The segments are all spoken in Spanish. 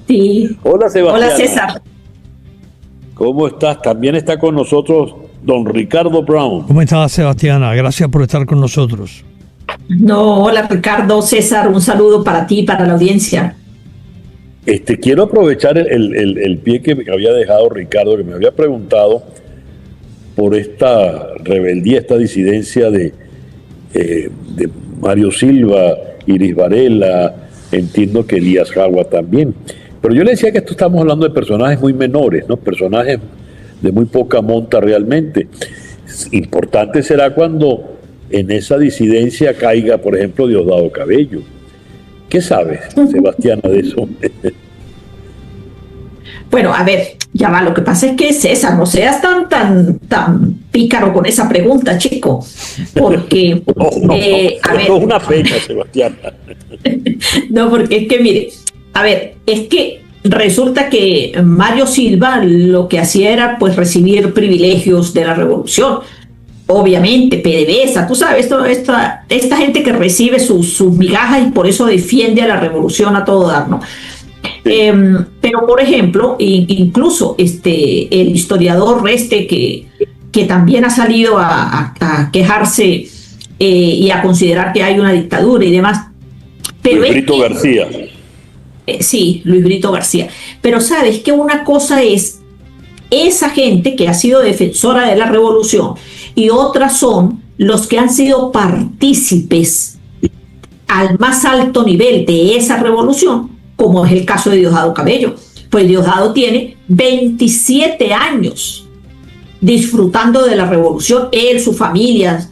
Sí. Hola, Sebastián. Hola, César. ¿Cómo estás? También está con nosotros don Ricardo Brown. ¿Cómo estás, Sebastiana? Gracias por estar con nosotros. No, hola, Ricardo, César, un saludo para ti y para la audiencia. Quiero aprovechar el pie que me había dejado Ricardo, que me había preguntado por esta rebeldía, esta disidencia de Mario Silva, Iris Varela, entiendo que Elías Jagua también. Pero yo le decía que esto estamos hablando de personajes muy menores, ¿no? Personajes de muy poca monta realmente. Importante será cuando en esa disidencia caiga, por ejemplo, Diosdado Cabello. ¿Qué sabes, Sebastiana, de eso? Bueno, a ver, ya va, lo que pasa es que César, no seas tan pícaro con esa pregunta, chico, porque, No, a ver, es una fecha, Sebastiana. no, porque es que, mire, a ver, es que resulta que Mario Silva lo que hacía era, pues, recibir privilegios de la revolución. Obviamente, PDVSA, tú sabes, esta gente que recibe sus migajas y por eso defiende a la revolución a todo dar, ¿no? Pero, por ejemplo, incluso el historiador que también ha salido a quejarse y a considerar que hay una dictadura y demás. Pero Luis Brito García. Sí, Luis Brito García. Pero sabes que una cosa es esa gente que ha sido defensora de la revolución y otras son los que han sido partícipes al más alto nivel de esa revolución, como es el caso de Diosdado Cabello. Pues Diosdado tiene 27 años disfrutando de la revolución, él, su familia,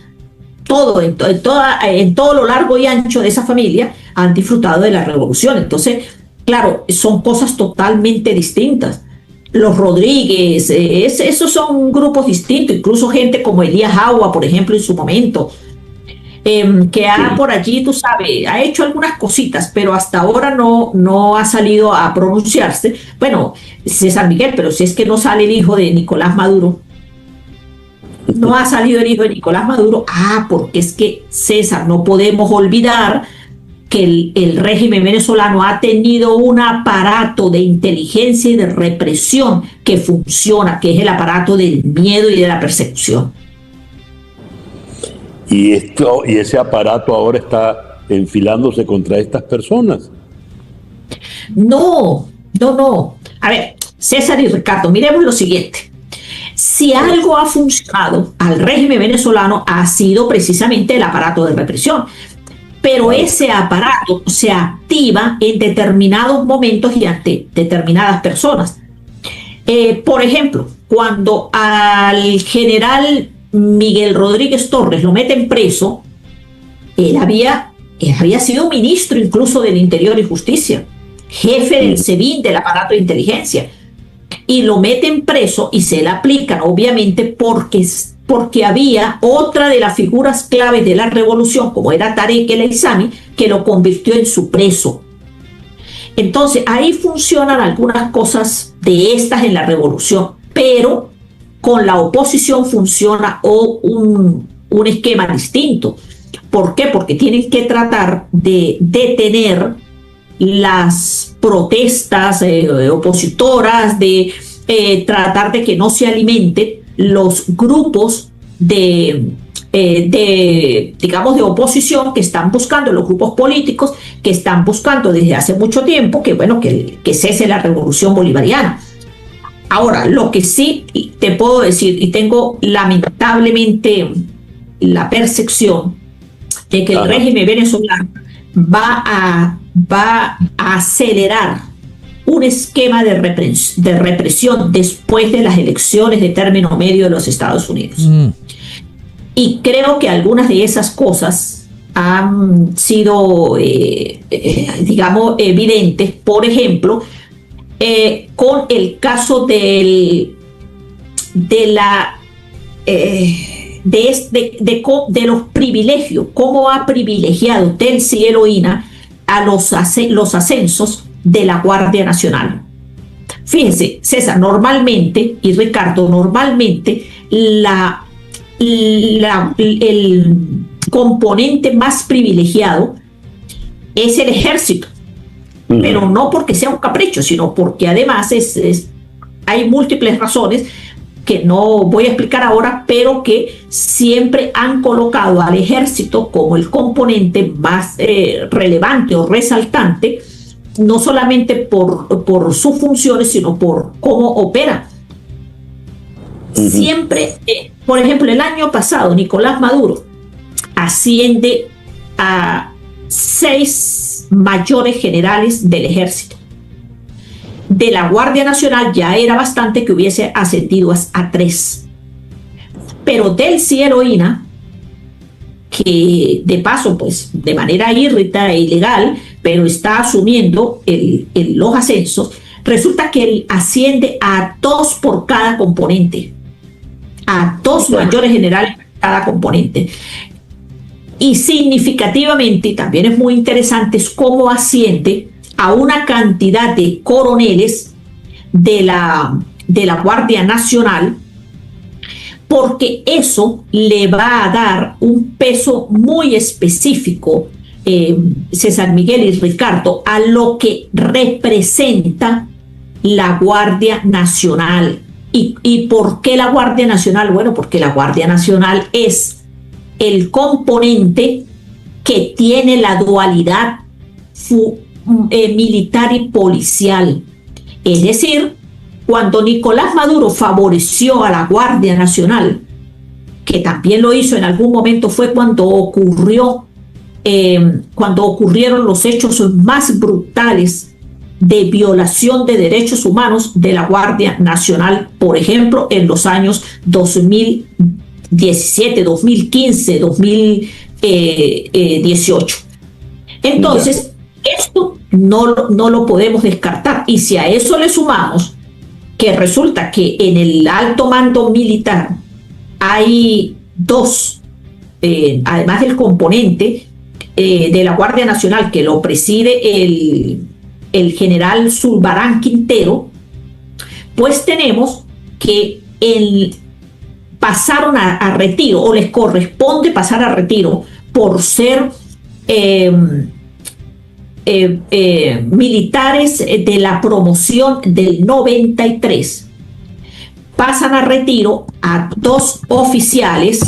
todo, en todo lo largo y ancho de esa familia han disfrutado de la revolución. Entonces, claro, son cosas totalmente distintas. Los Rodríguez, esos son grupos distintos, incluso gente como Elías Jagua, por ejemplo, en su momento, que ha por allí, tú sabes, ha hecho algunas cositas, pero hasta ahora no ha salido a pronunciarse. Bueno, César Miguel, pero si es que no sale el hijo de Nicolás Maduro, no ha salido el hijo de Nicolás Maduro, porque es que, César, no podemos olvidar que el régimen venezolano ha tenido un aparato de inteligencia y de represión que funciona, que es el aparato del miedo y de la persecución. Y ese aparato ahora está enfilándose contra estas personas. No. A ver, César y Ricardo, miremos lo siguiente. Si algo ha funcionado al régimen venezolano ha sido precisamente el aparato de represión. Pero ese aparato se activa en determinados momentos y ante determinadas personas. Por ejemplo, cuando al general Miguel Rodríguez Torres lo meten preso, él había sido ministro incluso del Interior y Justicia, jefe del SEBIN, del aparato de inteligencia, y lo meten preso y se le aplican, obviamente, porque había otra de las figuras claves de la revolución, como era Tarek El Aissami, que lo convirtió en su preso. Entonces, ahí funcionan algunas cosas de estas en la revolución, pero con la oposición funciona un esquema distinto. ¿Por qué? Porque tienen que tratar de detener las protestas opositoras, de tratar de que no se alimenten los grupos digamos, de oposición que están buscando, los grupos políticos que están buscando desde hace mucho tiempo que cese la revolución bolivariana. Ahora, lo que sí te puedo decir, y tengo lamentablemente la percepción de que el régimen venezolano va a acelerar un esquema de represión después de las elecciones de término medio de los Estados Unidos. Y creo que algunas de esas cosas han sido, digamos, evidentes. Por ejemplo, con el caso de los privilegios, cómo ha privilegiado Telsi y Eloína a los ascensos de la Guardia Nacional. Fíjense, César, normalmente, y Ricardo, normalmente el componente más privilegiado es el ejército. pero no porque sea un capricho, sino porque además hay múltiples razones que no voy a explicar ahora, pero que siempre han colocado al ejército como el componente más relevante o resaltante, no solamente por sus funciones, sino por cómo opera. Siempre, por ejemplo, el año pasado, Nicolás Maduro asciende a 6 mayores generales del ejército. De la Guardia Nacional ya era bastante que hubiese ascendido a 3. Pero Delcy Heroína, que de paso, pues de manera írrita e ilegal, pero está asumiendo los ascensos, resulta que él asciende a 2 por cada componente, a 2 mayores generales por cada componente. Y significativamente, y también es muy interesante, es cómo asciende a una cantidad de coroneles de la Guardia Nacional, porque eso le va a dar un peso muy específico, César Miguel y Ricardo, a lo que representa la Guardia Nacional. ¿Y por qué la Guardia Nacional? Bueno, porque la Guardia Nacional es el componente que tiene la dualidad militar y policial. Es decir, cuando Nicolás Maduro favoreció a la Guardia Nacional, que también lo hizo en algún momento, fue cuando ocurrieron los hechos más brutales de violación de derechos humanos de la Guardia Nacional, por ejemplo, en los años 2017, 2015, 2018. Entonces, esto no lo podemos descartar. Y si a eso le sumamos que resulta que en el alto mando militar hay 2, además del componente de la Guardia Nacional que lo preside el general Zulbarán Quintero, pues tenemos que pasaron a retiro, o les corresponde pasar a retiro por ser militares de la promoción del 93. Pasan a retiro a 2 oficiales,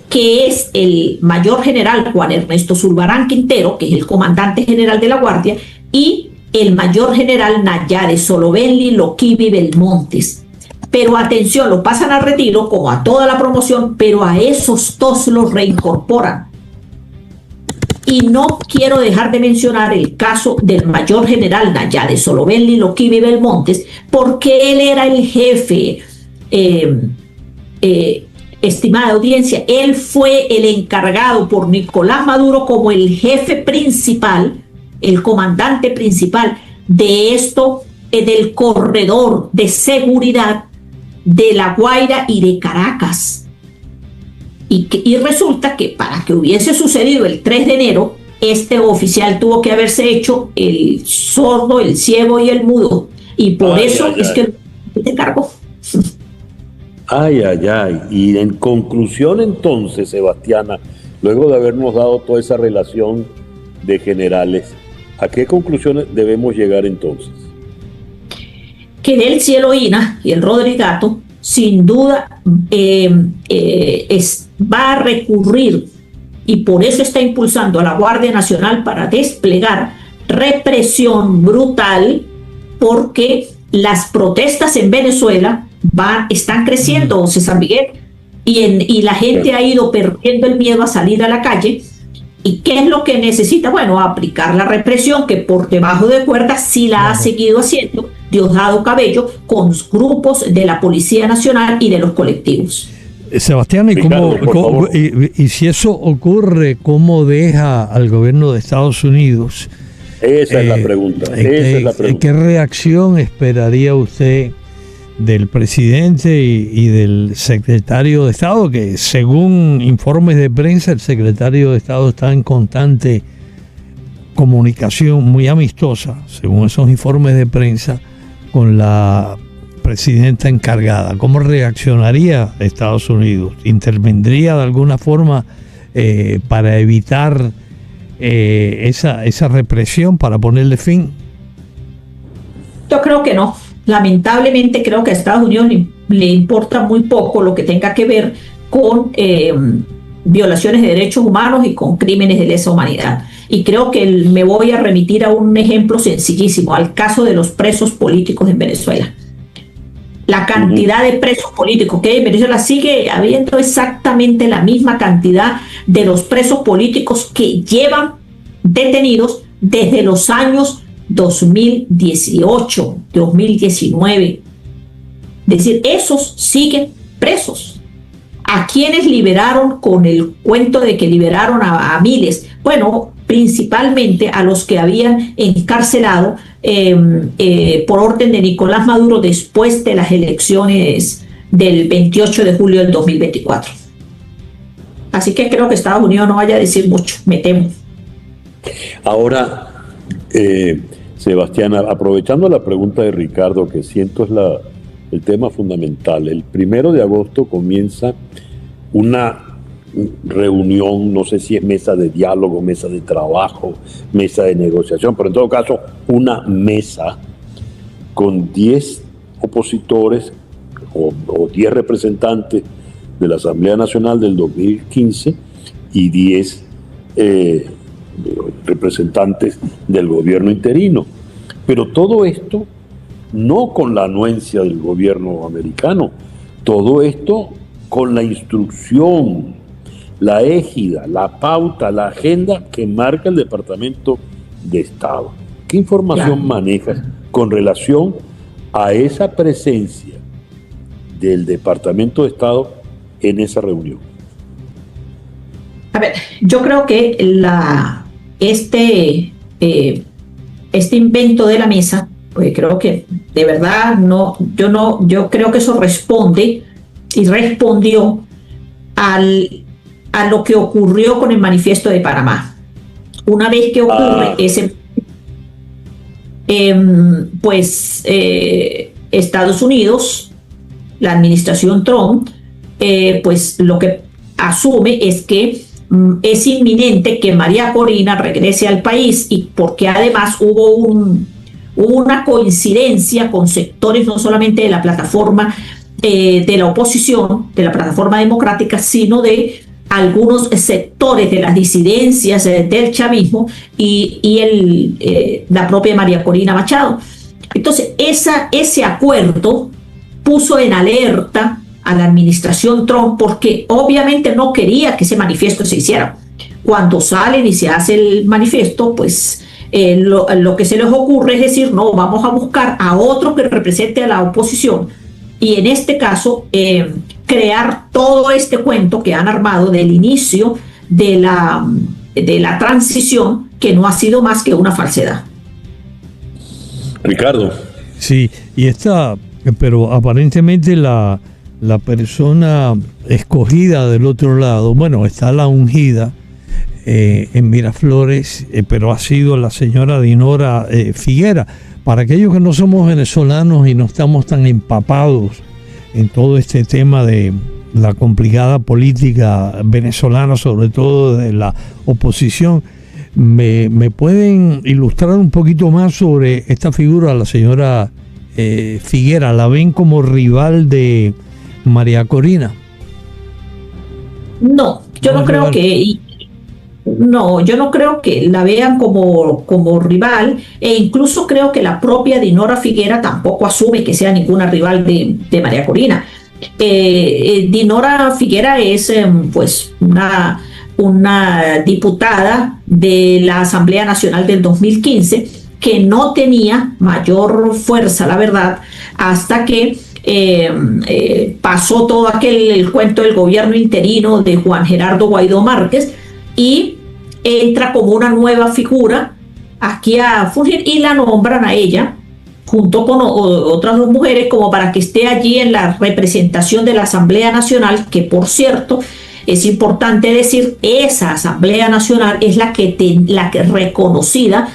que es el mayor general Juan Ernesto Zulbarán Quintero, que es el comandante general de la Guardia, y el mayor general Nayade Solovenli Loquivi Belmontes. Pero atención, lo pasan a retiro como a toda la promoción, pero a esos 2 los reincorporan. Y no quiero dejar de mencionar el caso del mayor general Nayade Solovenli Loquivi Belmontes, porque él era el jefe, estimada audiencia, él fue el encargado por Nicolás Maduro como el jefe principal, el comandante principal de esto, del corredor de seguridad de La Guaira y de Caracas. Y resulta que para que hubiese sucedido el 3 de enero, este oficial tuvo que haberse hecho el sordo, el ciego y el mudo. Y por eso es que se cargó. Ay. Y en conclusión entonces, Sebastiana, luego de habernos dado toda esa relación de generales, ¿a qué conclusiones debemos llegar entonces? Que Delcy Heroína y el Rodrigato, sin duda, va a recurrir, y por eso está impulsando a la Guardia Nacional para desplegar represión brutal, porque las protestas en Venezuela están creciendo, César Miguel, y la gente ha ido perdiendo el miedo a salir a la calle. ¿Y qué es lo que necesita? Bueno, aplicar la represión, que por debajo de cuerdas sí la ha seguido haciendo Diosdado Cabello con grupos de la Policía Nacional y de los colectivos. Sebastián, y si eso ocurre, ¿cómo deja al gobierno de Estados Unidos? Esa es la pregunta. ¿Qué reacción esperaría usted del presidente y del secretario de Estado? Que según informes de prensa, el secretario de Estado está en constante comunicación muy amistosa, según esos informes de prensa, con la presidenta encargada. ¿Cómo reaccionaría Estados Unidos? ¿Intervendría de alguna forma para evitar esa represión para ponerle fin? Yo creo que no. Lamentablemente creo que a Estados Unidos le importa muy poco lo que tenga que ver con violaciones de derechos humanos y con crímenes de lesa humanidad. Y creo que me voy a remitir a un ejemplo sencillísimo, al caso de los presos políticos en Venezuela. La cantidad de presos políticos que hay en Venezuela, sigue habiendo exactamente la misma cantidad de los presos políticos que llevan detenidos desde los años 2018, 2019. Es decir, esos siguen presos. ¿A quienes liberaron con el cuento de que liberaron a miles? Bueno, principalmente a los que habían encarcelado por orden de Nicolás Maduro después de las elecciones del 28 de julio del 2024. Así que creo que Estados Unidos no vaya a decir mucho, me temo. Ahora, Sebastián, aprovechando la pregunta de Ricardo, que siento es el tema fundamental. El 1 de agosto comienza una reunión, no sé si es mesa de diálogo, mesa de trabajo, mesa de negociación, pero en todo caso una mesa con 10 opositores o 10 representantes de la Asamblea Nacional del 2015 y 10 representantes del gobierno interino. Pero todo esto no con la anuencia del gobierno americano, todo esto con la instrucción, la égida, la pauta, la agenda que marca el Departamento de Estado. ¿Qué información manejas con relación a esa presencia del Departamento de Estado en esa reunión? A ver, yo creo que este invento de la mesa, pues creo que de verdad yo creo que eso responde y respondió a lo que ocurrió con el Manifiesto de Panamá. Una vez que ocurre Estados Unidos, la administración Trump, pues lo que asume es que es inminente que María Corina regrese al país, y porque además hubo una coincidencia con sectores no solamente de la plataforma de la oposición, de la plataforma democrática, sino de algunos sectores de las disidencias del chavismo y la propia María Corina Machado. Entonces, ese acuerdo puso en alerta a la administración Trump, porque obviamente no quería que ese manifiesto se hiciera. Cuando salen y se hace el manifiesto, pues lo que se les ocurre es decir, no, vamos a buscar a otro que represente a la oposición, y en este caso crear todo este cuento que han armado del inicio de la transición, que no ha sido más que una falsedad. Ricardo. Sí, pero aparentemente la persona escogida del otro lado, bueno, está la ungida en Miraflores, pero ha sido la señora Dinora Figuera. Para aquellos que no somos venezolanos y no estamos tan empapados en todo este tema de la complicada política venezolana, sobre todo de la oposición, ¿me pueden ilustrar un poquito más sobre esta figura, la señora Figuera? ¿La ven como rival de María Corina? No, yo no creo que... No, yo no creo que la vean como rival, e incluso creo que la propia Dinora Figuera tampoco asume que sea ninguna rival de María Corina. Dinora Figuera es pues una diputada de la Asamblea Nacional del 2015 que no tenía mayor fuerza, la verdad, hasta que pasó todo el cuento del gobierno interino de Juan Gerardo Guaidó Márquez, y entra como una nueva figura aquí a fungir, y la nombran a ella junto con otras dos mujeres como para que esté allí en la representación de la Asamblea Nacional, que por cierto es importante decir, esa Asamblea Nacional es la que reconocida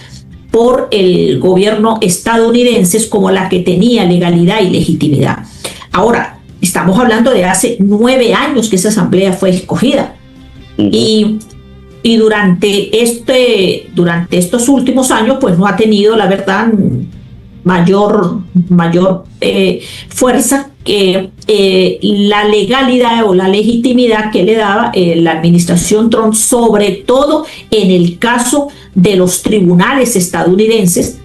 por el gobierno estadounidense como la que tenía legalidad y legitimidad. Ahora, estamos hablando de hace 9 años que esa asamblea fue escogida. Y y durante estos últimos años pues no ha tenido, la verdad, mayor fuerza que la legalidad o la legitimidad que le daba la administración Trump, sobre todo en el caso de los tribunales estadounidenses,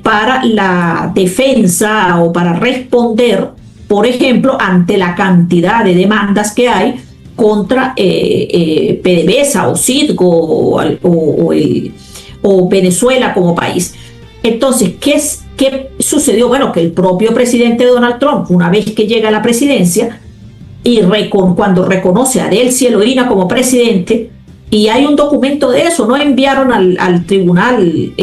para la defensa o para responder, por ejemplo, ante la cantidad de demandas que hay contra PDVSA o Citgo o Venezuela como país. Entonces, ¿qué sucedió? Bueno, que el propio presidente Donald Trump, una vez que llega a la presidencia y cuando reconoce a Delcy Eloína como presidente, y hay un documento de eso, no enviaron al tribunal,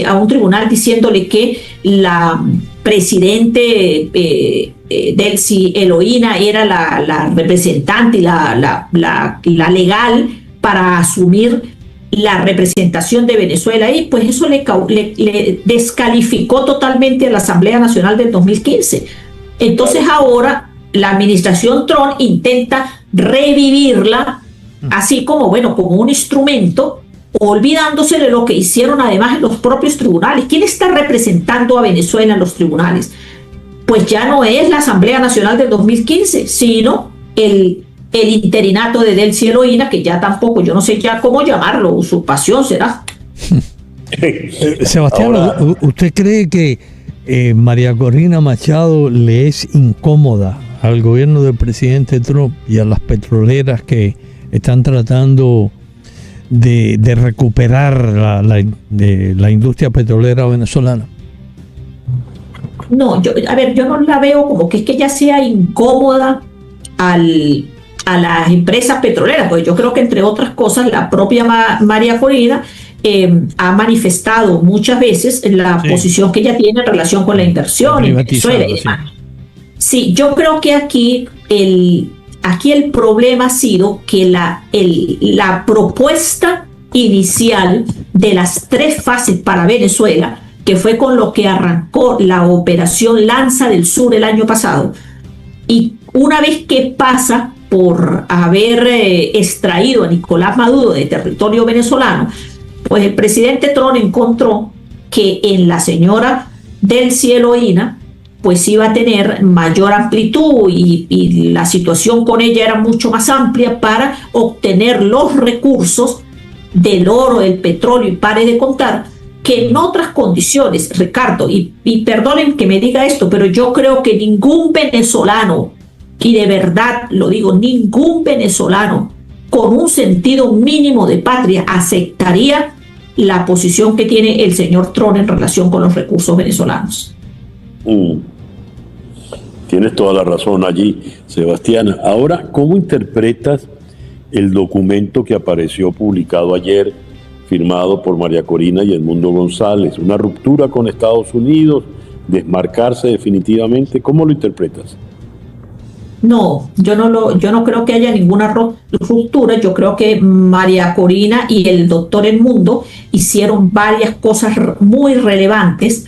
a un tribunal diciéndole que la presidente Delcy Eloína era la representante y la legal para asumir la representación de Venezuela, y pues eso le descalificó totalmente a la Asamblea Nacional del 2015. Entonces ahora la administración Trump intenta revivirla, así como, bueno, como un instrumento, olvidándose de lo que hicieron además en los propios tribunales. ¿Quién está representando a Venezuela en los tribunales? Pues ya no es la Asamblea Nacional del 2015, sino el interinato de Delcy Eloína, que ya tampoco, yo no sé ya cómo llamarlo, usurpación será. Sebastián, ¿usted cree que María Corina Machado le es incómoda al gobierno del presidente Trump y a las petroleras que están tratando de recuperar la industria petrolera venezolana? No, yo no la veo como que es que ella sea incómoda a las empresas petroleras, pues yo creo que, entre otras cosas, la propia María Corina ha manifestado muchas veces la posición que ella tiene en relación con la inversión en Venezuela y demás. Sí, yo creo que aquí el problema ha sido que la propuesta inicial de las 3 fases para Venezuela, que fue con lo que arrancó la operación Lanza del Sur el año pasado, y una vez que pasa por haber extraído a Nicolás Maduro de territorio venezolano, pues el presidente Trump encontró que en la señora Delcy Eloína pues iba a tener mayor amplitud y la situación con ella era mucho más amplia para obtener los recursos del oro, del petróleo, y pare de contar, que en otras condiciones, Ricardo, y perdonen que me diga esto, pero yo creo que ningún venezolano, y de verdad lo digo, ningún venezolano con un sentido mínimo de patria aceptaría la posición que tiene el señor Trump en relación con los recursos venezolanos. Tienes toda la razón allí, Sebastián. Ahora, ¿cómo interpretas el documento que apareció publicado ayer, firmado por María Corina y Edmundo González? Una ruptura con Estados Unidos, desmarcarse definitivamente. ¿Cómo lo interpretas? No, yo no creo que haya ninguna ruptura. Yo creo que María Corina y el doctor Edmundo hicieron varias cosas muy relevantes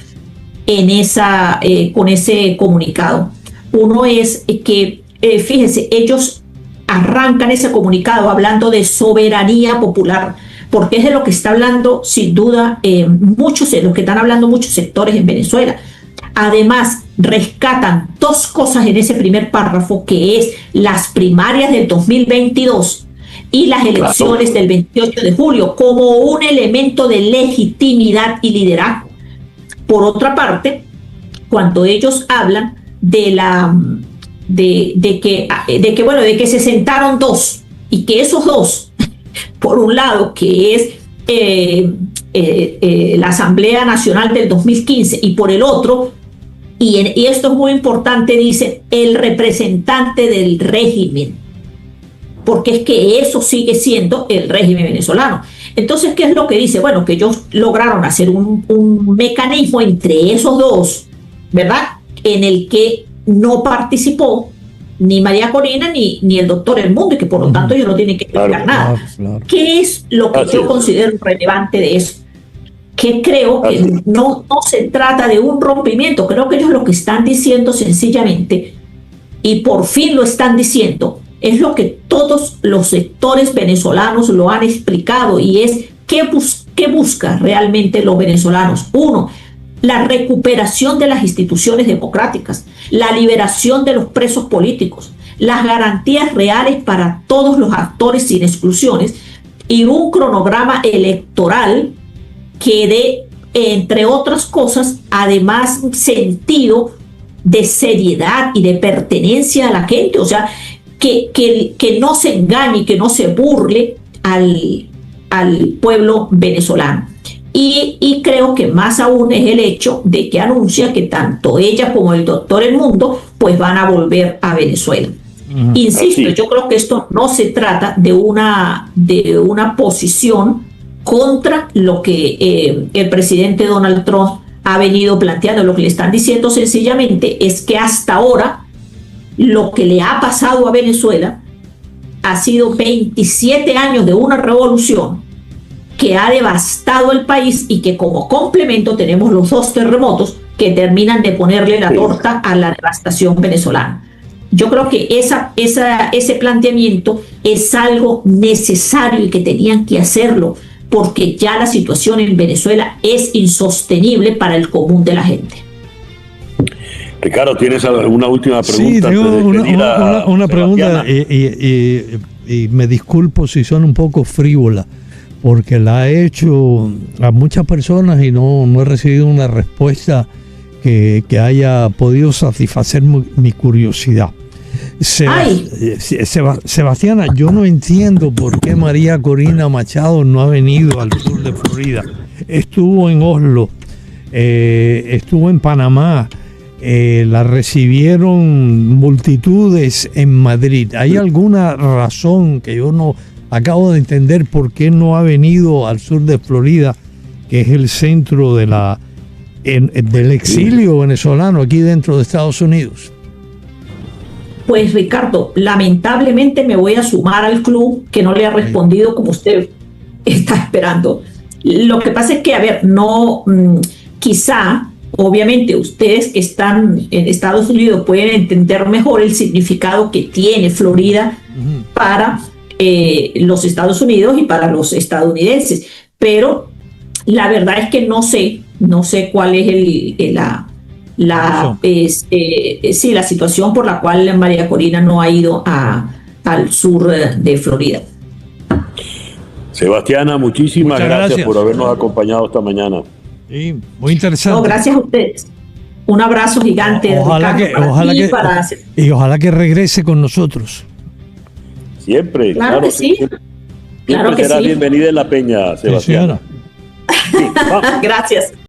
con ese comunicado. Uno es que, fíjense, ellos arrancan ese comunicado hablando de soberanía popular, porque es de lo que está hablando sin duda lo que están hablando muchos sectores en Venezuela. Además, rescatan 2 cosas en ese primer párrafo, que es las primarias del 2022 y las elecciones del 28 de julio, como un elemento de legitimidad y liderazgo. Por otra parte, cuando ellos hablan de que se sentaron 2, y que esos 2, por un lado, que es la Asamblea Nacional del 2015, y por el otro, y esto es muy importante, dice el representante del régimen, porque es que eso sigue siendo el régimen venezolano. Entonces, ¿qué es lo que dice? Bueno, que ellos lograron hacer un mecanismo entre esos 2, ¿verdad?, en el que no participó ni María Corina ni el doctor Edmundo, y que por lo tanto ellos no tienen que explicar nada. Claro. ¿Qué es lo que yo considero relevante de eso? Que creo que no se trata de un rompimiento. Creo que ellos lo que están diciendo sencillamente, y por fin lo están diciendo, es lo que todos los sectores venezolanos lo han explicado, y es qué busca realmente los venezolanos. Uno, la recuperación de las instituciones democráticas, la liberación de los presos políticos, las garantías reales para todos los actores sin exclusiones, y un cronograma electoral que dé, entre otras cosas, además sentido de seriedad y de pertenencia a la gente. O sea, que no se engañe, que no se burle al pueblo venezolano. Y creo que más aún es el hecho de que anuncia que tanto ella como el doctor El Mundo pues van a volver a Venezuela. Insisto, yo creo que esto no se trata de una posición contra lo que el presidente Donald Trump ha venido planteando. Lo que le están diciendo sencillamente es que hasta ahora lo que le ha pasado a Venezuela ha sido 27 años de una revolución que ha devastado el país, y que como complemento tenemos los 2 terremotos que terminan de ponerle la torta a la devastación venezolana. Yo creo que ese planteamiento es algo necesario y que tenían que hacerlo, porque ya la situación en Venezuela es insostenible para el común de la gente. Ricardo, ¿tienes alguna última pregunta? Sí, tengo una pregunta, Sebastiana. y me disculpo si son un poco frívola, porque la he hecho a muchas personas y no he recibido una respuesta que haya podido satisfacer mi curiosidad. Sebastiana, yo no entiendo por qué María Corina Machado no ha venido al sur de Florida. Estuvo en Oslo, estuvo en Panamá, la recibieron multitudes en Madrid. ¿Hay alguna razón que yo no acabo de entender por qué no ha venido al sur de Florida, que es el centro de del exilio venezolano aquí dentro de Estados Unidos? Pues Ricardo, lamentablemente me voy a sumar al club que no le ha respondido como usted está esperando. Lo que pasa es que, a ver, quizá, obviamente ustedes que están en Estados Unidos pueden entender mejor el significado que tiene Florida para los Estados Unidos y para los estadounidenses, pero la verdad es que no sé cuál es la situación por la cual María Corina no ha ido al sur de Florida. Sebastiana, muchas gracias por habernos acompañado esta mañana. Sí, muy interesante. No, gracias a ustedes. Un abrazo gigante. Ojalá que regrese con nosotros. Siempre. Claro que sí. Siempre será bienvenida en La Peña, Sebastiana. Sí, gracias.